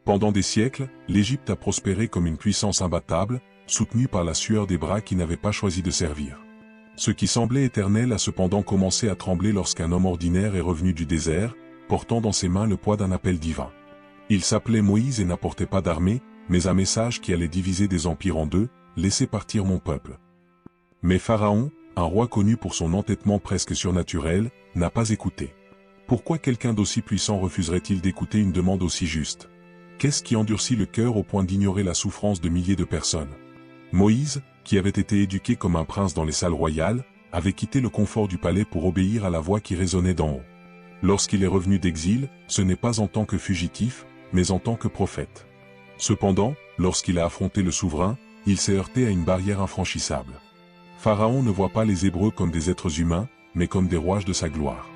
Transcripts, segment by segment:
Pendant des siècles, l'Égypte a prospéré comme une puissance imbattable, soutenue par la sueur des bras qui n'avaient pas choisi de servir. Ce qui semblait éternel a cependant commencé à trembler lorsqu'un homme ordinaire est revenu du désert, portant dans ses mains le poids d'un appel divin. Il s'appelait Moïse et n'apportait pas d'armée, mais un message qui allait diviser des empires en deux, laisser partir mon peuple. Mais Pharaon, un roi connu pour son entêtement presque surnaturel, n'a pas écouté. Pourquoi quelqu'un d'aussi puissant refuserait-il d'écouter une demande aussi juste? Qu'est-ce qui endurcit le cœur au point d'ignorer la souffrance de milliers de personnes? Moïse, qui avait été éduqué comme un prince dans les salles royales, avait quitté le confort du palais pour obéir à la voix qui résonnait d'en haut. Lorsqu'il est revenu d'exil, ce n'est pas en tant que fugitif, mais en tant que prophète. Cependant, lorsqu'il a affronté le souverain, il s'est heurté à une barrière infranchissable. Pharaon ne voit pas les Hébreux comme des êtres humains, mais comme des rouages de sa gloire.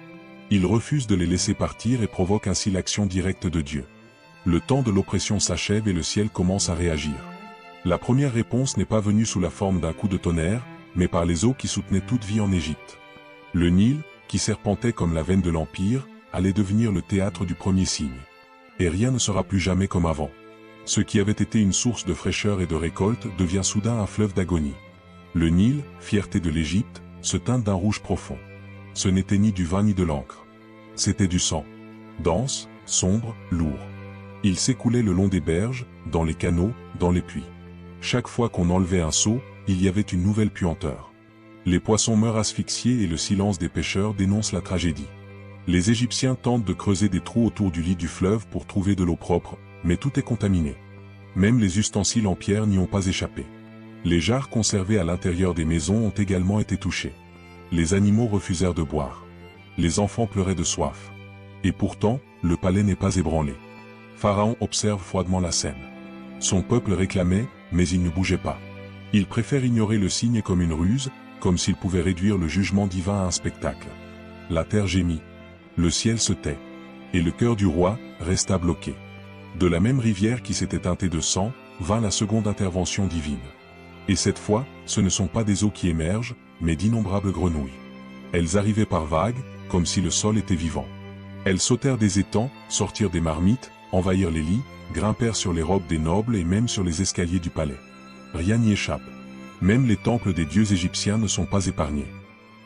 Il refuse de les laisser partir et provoque ainsi l'action directe de Dieu. Le temps de l'oppression s'achève et le ciel commence à réagir. La première réponse n'est pas venue sous la forme d'un coup de tonnerre, mais par les eaux qui soutenaient toute vie en Égypte. Le Nil, qui serpentait comme la veine de l'Empire, allait devenir le théâtre du premier signe. Et rien ne sera plus jamais comme avant. Ce qui avait été une source de fraîcheur et de récolte devient soudain un fleuve d'agonie. Le Nil, fierté de l'Égypte, se teinte d'un rouge profond. Ce n'était ni du vin ni de l'encre. C'était du sang. Dense, sombre, lourd. Il s'écoulait le long des berges, dans les canaux, dans les puits. Chaque fois qu'on enlevait un seau, il y avait une nouvelle puanteur. Les poissons meurent asphyxiés et le silence des pêcheurs dénonce la tragédie. Les Égyptiens tentent de creuser des trous autour du lit du fleuve pour trouver de l'eau propre, mais tout est contaminé. Même les ustensiles en pierre n'y ont pas échappé. Les jarres conservées à l'intérieur des maisons ont également été touchées. Les animaux refusèrent de boire. Les enfants pleuraient de soif. Et pourtant, le palais n'est pas ébranlé. Pharaon observe froidement la scène. Son peuple réclamait, mais il ne bougeait pas. Il préfère ignorer le signe comme une ruse, comme s'il pouvait réduire le jugement divin à un spectacle. La terre gémit. Le ciel se tait. Et le cœur du roi resta bloqué. De la même rivière qui s'était teintée de sang, vint la seconde intervention divine. Et cette fois, ce ne sont pas des eaux qui émergent, mais d'innombrables grenouilles. Elles arrivaient par vagues, comme si le sol était vivant. Elles sautèrent des étangs, sortirent des marmites, envahirent les lits, grimpèrent sur les robes des nobles et même sur les escaliers du palais. Rien n'y échappe. Même les temples des dieux égyptiens ne sont pas épargnés.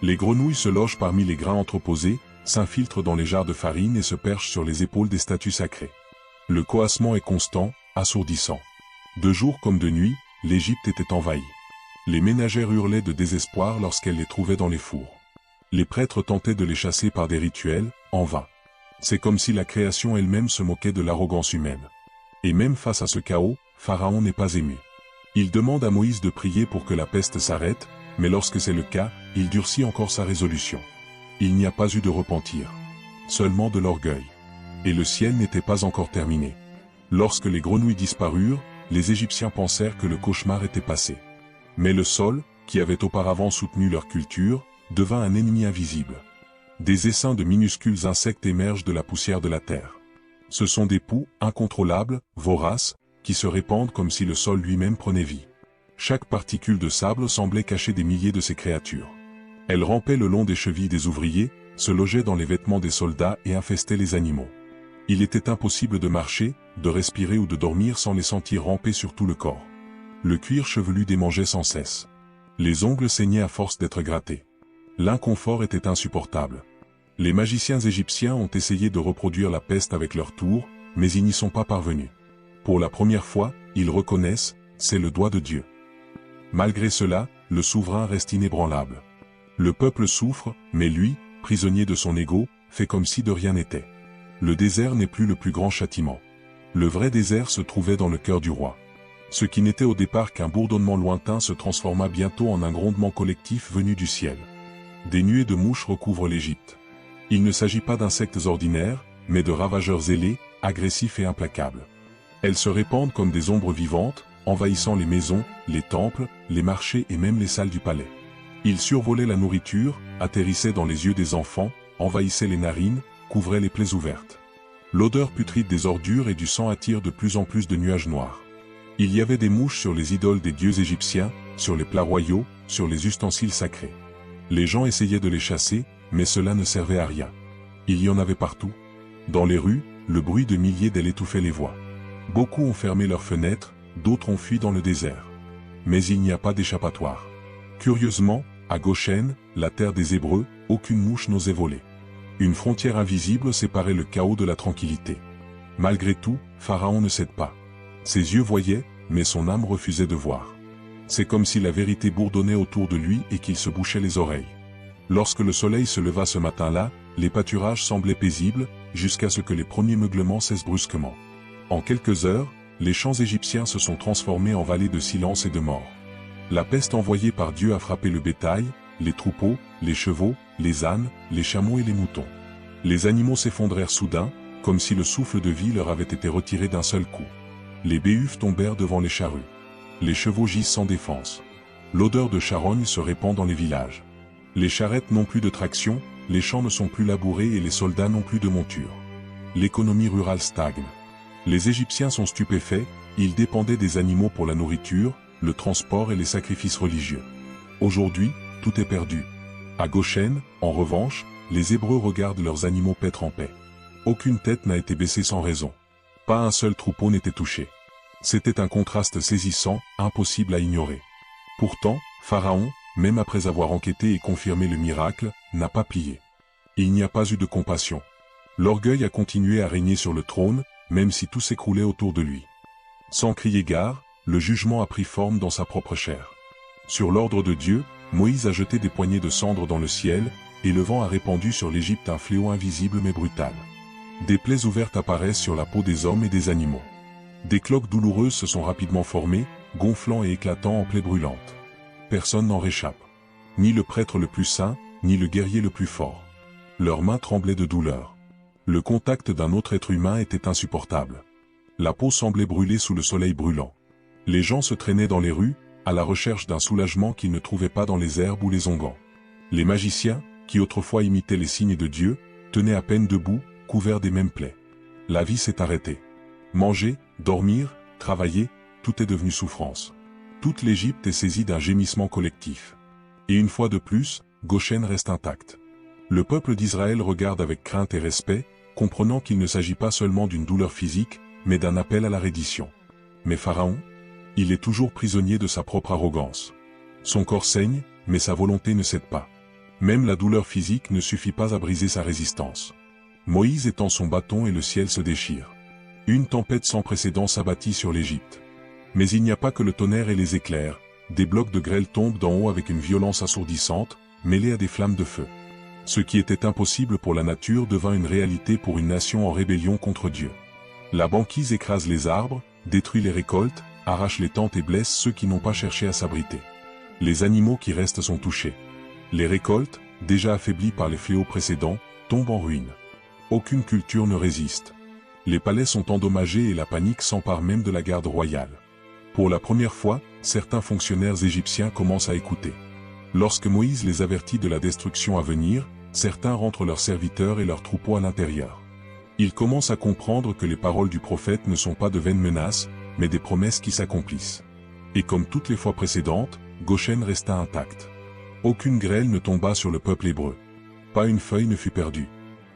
Les grenouilles se logent parmi les grains entreposés, s'infiltrent dans les jarres de farine et se perchent sur les épaules des statues sacrées. Le coassement est constant, assourdissant. De jour comme de nuit, l'Égypte était envahie. Les ménagères hurlaient de désespoir lorsqu'elles les trouvaient dans les fours. Les prêtres tentaient de les chasser par des rituels, en vain. C'est comme si la création elle-même se moquait de l'arrogance humaine. Et même face à ce chaos, Pharaon n'est pas ému. Il demande à Moïse de prier pour que la peste s'arrête, mais lorsque c'est le cas, il durcit encore sa résolution. Il n'y a pas eu de repentir. Seulement de l'orgueil. Et le ciel n'était pas encore terminé. Lorsque les grenouilles disparurent, les Égyptiens pensèrent que le cauchemar était passé. Mais le sol, qui avait auparavant soutenu leur culture, devint un ennemi invisible. Des essaims de minuscules insectes émergent de la poussière de la terre. Ce sont des poux, incontrôlables, voraces, qui se répandent comme si le sol lui-même prenait vie. Chaque particule de sable semblait cacher des milliers de ces créatures. Elles rampaient le long des chevilles des ouvriers, se logeaient dans les vêtements des soldats et infestaient les animaux. Il était impossible de marcher, de respirer ou de dormir sans les sentir ramper sur tout le corps. Le cuir chevelu démangeait sans cesse. Les ongles saignaient à force d'être grattés. L'inconfort était insupportable. Les magiciens égyptiens ont essayé de reproduire la peste avec leur tour, mais ils n'y sont pas parvenus. Pour la première fois, ils reconnaissent, c'est le doigt de Dieu. Malgré cela, le souverain reste inébranlable. Le peuple souffre, mais lui, prisonnier de son ego, fait comme si de rien n'était. Le désert n'est plus le plus grand châtiment. Le vrai désert se trouvait dans le cœur du roi. Ce qui n'était au départ qu'un bourdonnement lointain se transforma bientôt en un grondement collectif venu du ciel. Des nuées de mouches recouvrent l'Égypte. Il ne s'agit pas d'insectes ordinaires, mais de ravageurs ailés, agressifs et implacables. Elles se répandent comme des ombres vivantes, envahissant les maisons, les temples, les marchés et même les salles du palais. Ils survolaient la nourriture, atterrissaient dans les yeux des enfants, envahissaient les narines, couvraient les plaies ouvertes. L'odeur putride des ordures et du sang attire de plus en plus de nuages noirs. Il y avait des mouches sur les idoles des dieux égyptiens, sur les plats royaux, sur les ustensiles sacrés. Les gens essayaient de les chasser, mais cela ne servait à rien. Il y en avait partout. Dans les rues, le bruit de milliers d'ailes étouffait les voix. Beaucoup ont fermé leurs fenêtres, d'autres ont fui dans le désert. Mais il n'y a pas d'échappatoire. Curieusement, à Goshen, la terre des Hébreux, aucune mouche n'osait voler. Une frontière invisible séparait le chaos de la tranquillité. Malgré tout, Pharaon ne cède pas. Ses yeux voyaient, mais son âme refusait de voir. C'est comme si la vérité bourdonnait autour de lui et qu'il se bouchait les oreilles. Lorsque le soleil se leva ce matin-là, les pâturages semblaient paisibles, jusqu'à ce que les premiers meuglements cessent brusquement. En quelques heures, les champs égyptiens se sont transformés en vallées de silence et de mort. La peste envoyée par Dieu a frappé le bétail, les troupeaux, les chevaux, les ânes, les chameaux et les moutons. Les animaux s'effondrèrent soudain, comme si le souffle de vie leur avait été retiré d'un seul coup. Les béhufs tombèrent devant les charrues. Les chevaux gisent sans défense. L'odeur de charogne se répand dans les villages. Les charrettes n'ont plus de traction, les champs ne sont plus labourés et les soldats n'ont plus de monture. L'économie rurale stagne. Les Égyptiens sont stupéfaits, ils dépendaient des animaux pour la nourriture, le transport et les sacrifices religieux. Aujourd'hui, tout est perdu. À Goshen, en revanche, les Hébreux regardent leurs animaux paître en paix. Aucune tête n'a été baissée sans raison. Pas un seul troupeau n'était touché. C'était un contraste saisissant, impossible à ignorer. Pourtant, Pharaon, même après avoir enquêté et confirmé le miracle, n'a pas plié. Il n'y a pas eu de compassion. L'orgueil a continué à régner sur le trône, même si tout s'écroulait autour de lui. Sans crier gare, le jugement a pris forme dans sa propre chair. Sur l'ordre de Dieu, Moïse a jeté des poignées de cendres dans le ciel, et le vent a répandu sur l'Égypte un fléau invisible mais brutal. Des plaies ouvertes apparaissent sur la peau des hommes et des animaux. Des cloques douloureuses se sont rapidement formées, gonflant et éclatant en plaies brûlantes. Personne n'en réchappe. Ni le prêtre le plus saint, ni le guerrier le plus fort. Leurs mains tremblaient de douleur. Le contact d'un autre être humain était insupportable. La peau semblait brûler sous le soleil brûlant. Les gens se traînaient dans les rues, à la recherche d'un soulagement qu'ils ne trouvaient pas dans les herbes ou les onguents. Les magiciens, qui autrefois imitaient les signes de Dieu, tenaient à peine debout, couverts des mêmes plaies. La vie s'est arrêtée. Manger, dormir, travailler, tout est devenu souffrance. Toute l'Égypte est saisie d'un gémissement collectif. Et une fois de plus, Goshen reste intacte. Le peuple d'Israël regarde avec crainte et respect, comprenant qu'il ne s'agit pas seulement d'une douleur physique, mais d'un appel à la reddition. Mais Pharaon, il est toujours prisonnier de sa propre arrogance. Son corps saigne, mais sa volonté ne cède pas. Même la douleur physique ne suffit pas à briser sa résistance. Moïse étend son bâton et le ciel se déchire. Une tempête sans précédent s'abattit sur l'Égypte. Mais il n'y a pas que le tonnerre et les éclairs, des blocs de grêle tombent d'en haut avec une violence assourdissante, mêlée à des flammes de feu. Ce qui était impossible pour la nature devint une réalité pour une nation en rébellion contre Dieu. La banquise écrase les arbres, détruit les récoltes, arrache les tentes et blesse ceux qui n'ont pas cherché à s'abriter. Les animaux qui restent sont touchés. Les récoltes, déjà affaiblies par les fléaux précédents, tombent en ruine. Aucune culture ne résiste. Les palais sont endommagés et la panique s'empare même de la garde royale. Pour la première fois, certains fonctionnaires égyptiens commencent à écouter. Lorsque Moïse les avertit de la destruction à venir, certains rentrent leurs serviteurs et leurs troupeaux à l'intérieur. Ils commencent à comprendre que les paroles du prophète ne sont pas de vaines menaces, mais des promesses qui s'accomplissent. Et comme toutes les fois précédentes, Goshen resta intacte. Aucune grêle ne tomba sur le peuple hébreu. Pas une feuille ne fut perdue.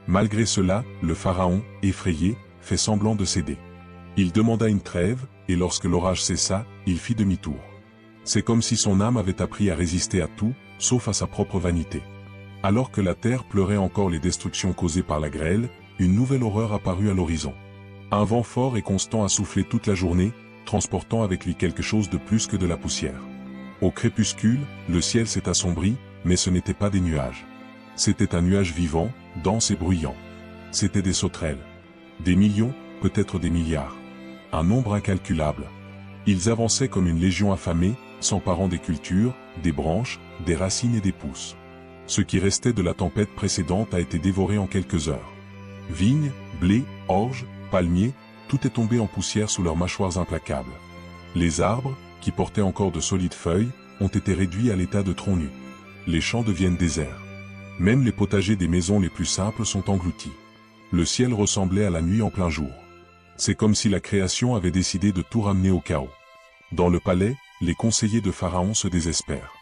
Malgré cela, le pharaon, effrayé, fait semblant de céder. Il demanda une trêve, et lorsque l'orage cessa, il fit demi-tour. C'est comme si son âme avait appris à résister à tout, sauf à sa propre vanité. Alors que la terre pleurait encore les destructions causées par la grêle, une nouvelle horreur apparut à l'horizon. Un vent fort et constant a soufflé toute la journée, transportant avec lui quelque chose de plus que de la poussière. Au crépuscule, le ciel s'est assombri, mais ce n'était pas des nuages. C'était un nuage vivant, dense et bruyant. C'étaient des sauterelles. Des millions, peut-être des milliards. Un nombre incalculable. Ils avançaient comme une légion affamée, s'emparant des cultures, des branches, des racines et des pousses. Ce qui restait de la tempête précédente a été dévoré en quelques heures. Vignes, blé, orge, palmiers, tout est tombé en poussière sous leurs mâchoires implacables. Les arbres, qui portaient encore de solides feuilles, ont été réduits à l'état de troncs nus. Les champs deviennent déserts. Même les potagers des maisons les plus simples sont engloutis. Le ciel ressemblait à la nuit en plein jour. C'est comme si la création avait décidé de tout ramener au chaos. Dans le palais, les conseillers de Pharaon se désespèrent.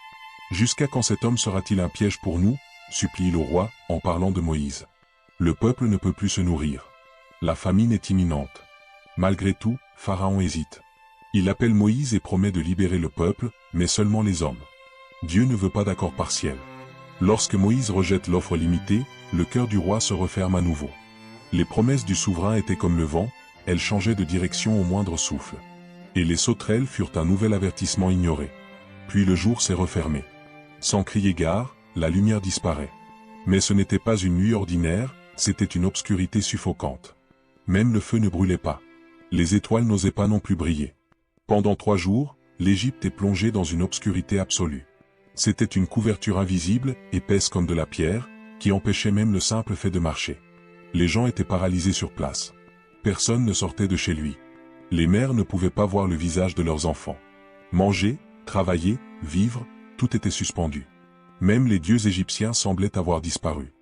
Jusqu'à quand cet homme sera-t-il un piège pour nous, supplie le roi, en parlant de Moïse. Le peuple ne peut plus se nourrir. La famine est imminente. Malgré tout, Pharaon hésite. Il appelle Moïse et promet de libérer le peuple, mais seulement les hommes. Dieu ne veut pas d'accord partiel. Lorsque Moïse rejette l'offre limitée, le cœur du roi se referme à nouveau. Les promesses du souverain étaient comme le vent, elles changeaient de direction au moindre souffle. Et les sauterelles furent un nouvel avertissement ignoré. Puis le jour s'est refermé. Sans crier gare, la lumière disparaît. Mais ce n'était pas une nuit ordinaire, c'était une obscurité suffocante. Même le feu ne brûlait pas. Les étoiles n'osaient pas non plus briller. Pendant 3 jours, l'Égypte est plongée dans une obscurité absolue. C'était une couverture invisible, épaisse comme de la pierre, qui empêchait même le simple fait de marcher. Les gens étaient paralysés sur place. Personne ne sortait de chez lui. Les mères ne pouvaient pas voir le visage de leurs enfants. Manger, travailler, vivre, tout était suspendu. Même les dieux égyptiens semblaient avoir disparu.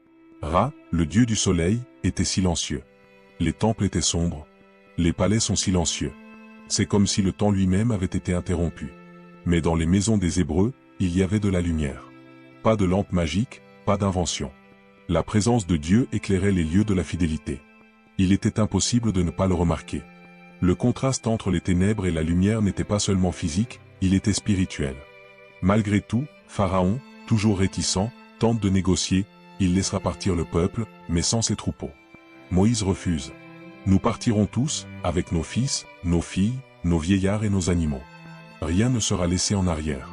Ra, le dieu du soleil, était silencieux. Les temples étaient sombres. Les palais sont silencieux. C'est comme si le temps lui-même avait été interrompu. Mais dans les maisons des Hébreux, il y avait de la lumière. Pas de lampe magique, pas d'invention. La présence de Dieu éclairait les lieux de la fidélité. Il était impossible de ne pas le remarquer. Le contraste entre les ténèbres et la lumière n'était pas seulement physique, il était spirituel. Malgré tout, Pharaon, toujours réticent, tente de négocier, il laissera partir le peuple, mais sans ses troupeaux. Moïse refuse. Nous partirons tous, avec nos fils, nos filles, nos vieillards et nos animaux. Rien ne sera laissé en arrière.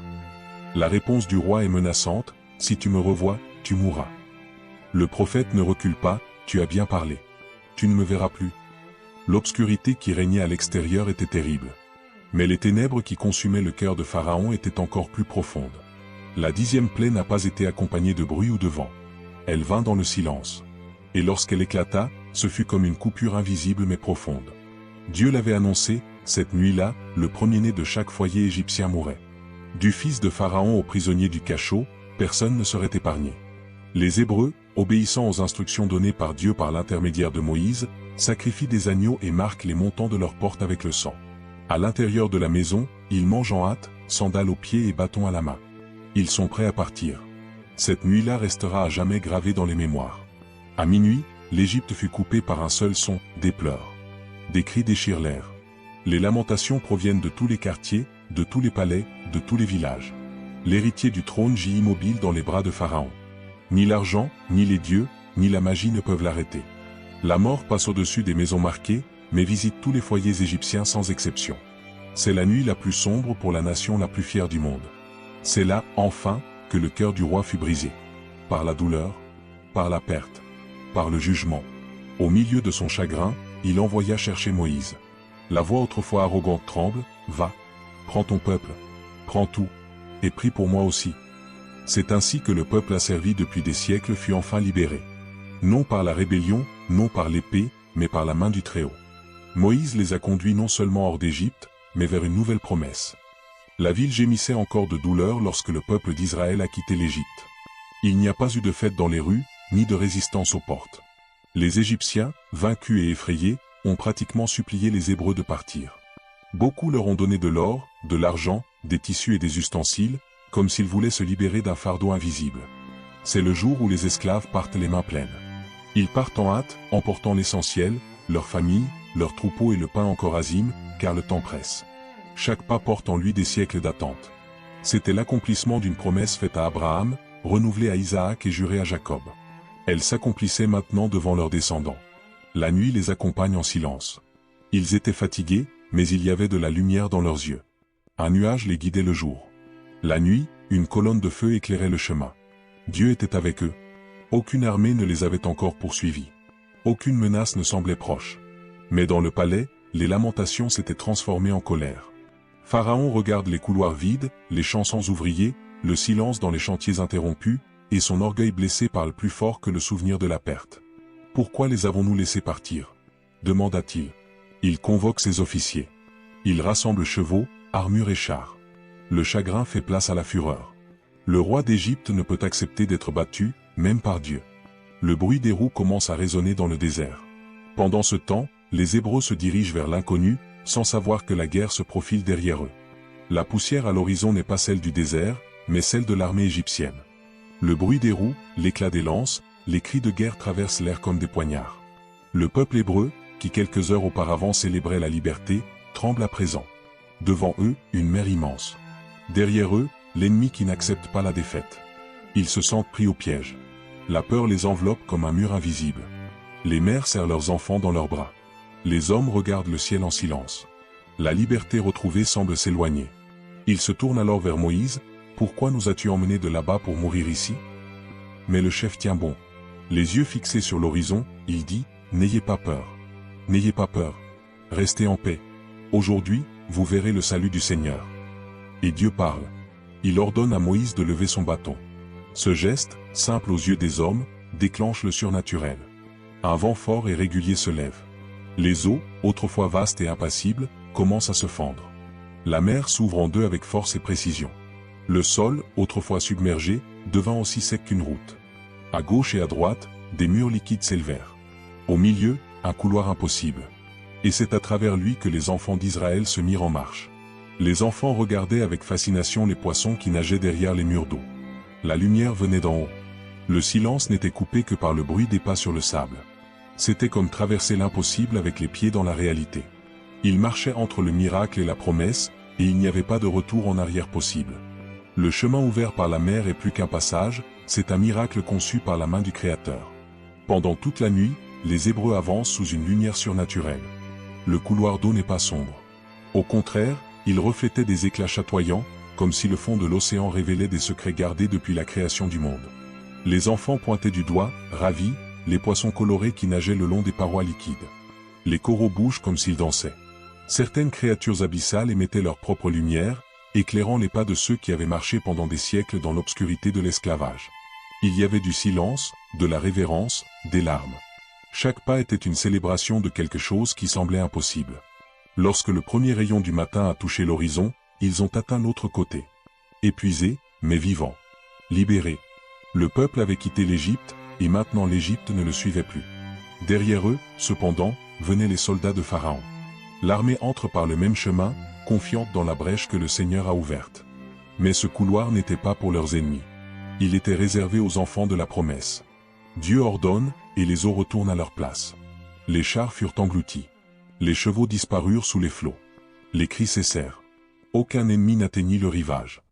La réponse du roi est menaçante, si tu me revois, tu mourras. Le prophète ne recule pas, tu as bien parlé. Tu ne me verras plus. L'obscurité qui régnait à l'extérieur était terrible. Mais les ténèbres qui consumaient le cœur de Pharaon étaient encore plus profondes. La 10e plaie n'a pas été accompagnée de bruit ou de vent. Elle vint dans le silence. Et lorsqu'elle éclata, ce fut comme une coupure invisible mais profonde. Dieu l'avait annoncé, cette nuit-là, le premier-né de chaque foyer égyptien mourrait. Du fils de Pharaon au prisonnier du cachot, personne ne serait épargné. Les Hébreux, obéissant aux instructions données par Dieu par l'intermédiaire de Moïse, sacrifient des agneaux et marquent les montants de leurs portes avec le sang. À l'intérieur de la maison, ils mangent en hâte, sandales aux pieds et bâtons à la main. Ils sont prêts à partir. Cette nuit-là restera à jamais gravée dans les mémoires. À minuit, l'Égypte fut coupée par un seul son, des pleurs. Des cris déchirent l'air. Les lamentations proviennent de tous les quartiers, de tous les palais, de tous les villages. L'héritier du trône gît immobile dans les bras de Pharaon. Ni l'argent, ni les dieux, ni la magie ne peuvent l'arrêter. La mort passe au-dessus des maisons marquées, mais visite tous les foyers égyptiens sans exception. C'est la nuit la plus sombre pour la nation la plus fière du monde. C'est là, enfin, que le cœur du roi fut brisé. Par la douleur, par la perte, par le jugement. Au milieu de son chagrin, il envoya chercher Moïse. La voix autrefois arrogante tremble, va, prends ton peuple, prends tout, et prie pour moi aussi. C'est ainsi que le peuple asservi depuis des siècles fut enfin libéré. Non par la rébellion, non par l'épée, mais par la main du Très-Haut. Moïse les a conduits non seulement hors d'Égypte, mais vers une nouvelle promesse. La ville gémissait encore de douleur lorsque le peuple d'Israël a quitté l'Égypte. Il n'y a pas eu de fête dans les rues, ni de résistance aux portes. Les Égyptiens, vaincus et effrayés, ont pratiquement supplié les Hébreux de partir. Beaucoup leur ont donné de l'or, de l'argent, des tissus et des ustensiles, comme s'ils voulaient se libérer d'un fardeau invisible. C'est le jour où les esclaves partent les mains pleines. Ils partent en hâte, emportant l'essentiel, leur famille, leurs troupeaux et le pain encore azime, car le temps presse. Chaque pas porte en lui des siècles d'attente. C'était l'accomplissement d'une promesse faite à Abraham, renouvelée à Isaac et jurée à Jacob. Elle s'accomplissait maintenant devant leurs descendants. La nuit les accompagne en silence. Ils étaient fatigués, mais il y avait de la lumière dans leurs yeux. Un nuage les guidait le jour. La nuit, une colonne de feu éclairait le chemin. Dieu était avec eux. Aucune armée ne les avait encore poursuivis. Aucune menace ne semblait proche. Mais dans le palais, les lamentations s'étaient transformées en colère. Pharaon regarde les couloirs vides, les champs sans ouvriers, le silence dans les chantiers interrompus, et son orgueil blessé parle plus fort que le souvenir de la perte. « Pourquoi les avons-nous laissés partir » demanda-t-il. Il convoque ses officiers. Il rassemble chevaux, armures et chars. Le chagrin fait place à la fureur. Le roi d'Égypte ne peut accepter d'être battu, même par Dieu. Le bruit des roues commence à résonner dans le désert. Pendant ce temps, les Hébreux se dirigent vers l'inconnu, sans savoir que la guerre se profile derrière eux. La poussière à l'horizon n'est pas celle du désert, mais celle de l'armée égyptienne. Le bruit des roues, l'éclat des lances, les cris de guerre traversent l'air comme des poignards. Le peuple hébreu, qui quelques heures auparavant célébrait la liberté, tremblent à présent. Devant eux, une mer immense. Derrière eux, l'ennemi qui n'accepte pas la défaite. Ils se sentent pris au piège. La peur les enveloppe comme un mur invisible. Les mères serrent leurs enfants dans leurs bras. Les hommes regardent le ciel en silence. La liberté retrouvée semble s'éloigner. Ils se tournent alors vers Moïse. « Pourquoi nous as-tu emmenés de là-bas pour mourir ici ?» Mais le chef tient bon. Les yeux fixés sur l'horizon, il dit « N'ayez pas peur. N'ayez pas peur. Restez en paix. Aujourd'hui, vous verrez le salut du Seigneur. » Et Dieu parle. Il ordonne à Moïse de lever son bâton. Ce geste, simple aux yeux des hommes, déclenche le surnaturel. Un vent fort et régulier se lève. Les eaux, autrefois vastes et impassibles, commencent à se fendre. La mer s'ouvre en deux avec force et précision. Le sol, autrefois submergé, devint aussi sec qu'une route. À gauche et à droite, des murs liquides s'élevèrent. Au milieu, un couloir impossible. Et c'est à travers lui que les enfants d'Israël se mirent en marche. Les enfants regardaient avec fascination les poissons qui nageaient derrière les murs d'eau. La lumière venait d'en haut. Le silence n'était coupé que par le bruit des pas sur le sable. C'était comme traverser l'impossible avec les pieds dans la réalité. Ils marchaient entre le miracle et la promesse, et il n'y avait pas de retour en arrière possible. Le chemin ouvert par la mer est plus qu'un passage, c'est un miracle conçu par la main du Créateur. Pendant toute la nuit, les Hébreux avancent sous une lumière surnaturelle. Le couloir d'eau n'est pas sombre. Au contraire, il reflétait des éclats chatoyants, comme si le fond de l'océan révélait des secrets gardés depuis la création du monde. Les enfants pointaient du doigt, ravis, les poissons colorés qui nageaient le long des parois liquides. Les coraux bougent comme s'ils dansaient. Certaines créatures abyssales émettaient leur propre lumière, éclairant les pas de ceux qui avaient marché pendant des siècles dans l'obscurité de l'esclavage. Il y avait du silence, de la révérence, des larmes. Chaque pas était une célébration de quelque chose qui semblait impossible. Lorsque le premier rayon du matin a touché l'horizon, ils ont atteint l'autre côté. Épuisés, mais vivants. Libérés. Le peuple avait quitté l'Égypte, et maintenant l'Égypte ne le suivait plus. Derrière eux, cependant, venaient les soldats de Pharaon. L'armée entre par le même chemin, confiante dans la brèche que le Seigneur a ouverte. Mais ce couloir n'était pas pour leurs ennemis. Il était réservé aux enfants de la promesse. Dieu ordonne, et les eaux retournent à leur place. Les chars furent engloutis. Les chevaux disparurent sous les flots. Les cris cessèrent. Aucun ennemi n'atteignit le rivage.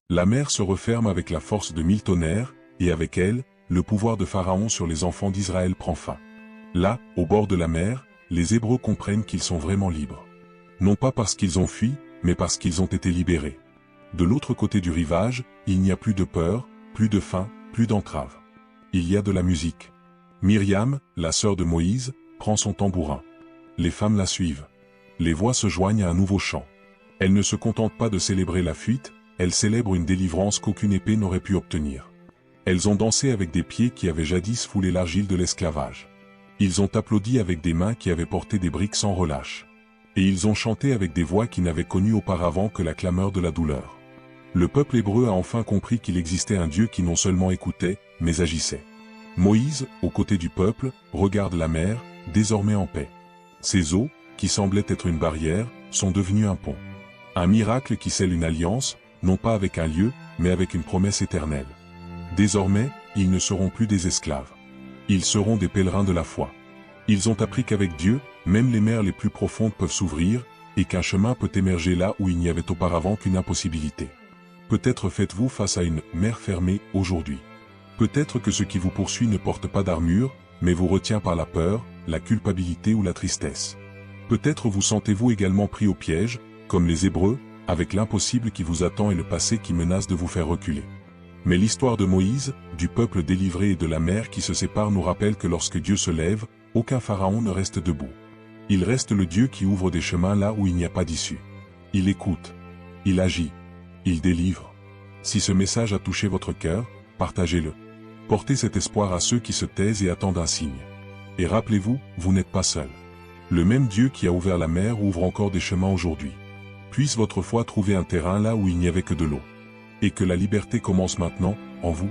La mer se referme avec la force de 1000 tonnerres, et avec elle, le pouvoir de Pharaon sur les enfants d'Israël prend fin. Là, au bord de la mer, les Hébreux comprennent qu'ils sont vraiment libres. Non pas parce qu'ils ont fui, mais parce qu'ils ont été libérés. De l'autre côté du rivage, il n'y a plus de peur, plus de faim, plus d'entrave. Il y a de la musique. Myriam, la sœur de Moïse, prend son tambourin. Les femmes la suivent. Les voix se joignent à un nouveau chant. Elles ne se contentent pas de célébrer la fuite, elles célèbrent une délivrance qu'aucune épée n'aurait pu obtenir. Elles ont dansé avec des pieds qui avaient jadis foulé l'argile de l'esclavage. Ils ont applaudi avec des mains qui avaient porté des briques sans relâche. Et ils ont chanté avec des voix qui n'avaient connu auparavant que la clameur de la douleur. Le peuple hébreu a enfin compris qu'il existait un Dieu qui non seulement écoutait, mais agissait. Moïse, aux côtés du peuple, regarde la mer, désormais en paix. Ces eaux, qui semblaient être une barrière, sont devenues un pont. Un miracle qui scelle une alliance, non pas avec un lieu, mais avec une promesse éternelle. Désormais, ils ne seront plus des esclaves. Ils seront des pèlerins de la foi. Ils ont appris qu'avec Dieu, même les mers les plus profondes peuvent s'ouvrir, et qu'un chemin peut émerger là où il n'y avait auparavant qu'une impossibilité. Peut-être faites-vous face à une mer fermée aujourd'hui. Peut-être que ce qui vous poursuit ne porte pas d'armure, mais vous retient par la peur, la culpabilité ou la tristesse. Peut-être vous sentez-vous également pris au piège, comme les Hébreux, avec l'impossible qui vous attend et le passé qui menace de vous faire reculer. Mais l'histoire de Moïse, du peuple délivré et de la mer qui se sépare nous rappelle que lorsque Dieu se lève, aucun pharaon ne reste debout. Il reste le Dieu qui ouvre des chemins là où il n'y a pas d'issue. Il écoute. Il agit. Il délivre. Si ce message a touché votre cœur, partagez-le. Portez cet espoir à ceux qui se taisent et attendent un signe. Et rappelez-vous, vous n'êtes pas seul. Le même Dieu qui a ouvert la mer ouvre encore des chemins aujourd'hui. Puisse votre foi trouver un terrain là où il n'y avait que de l'eau. Et que la liberté commence maintenant, en vous.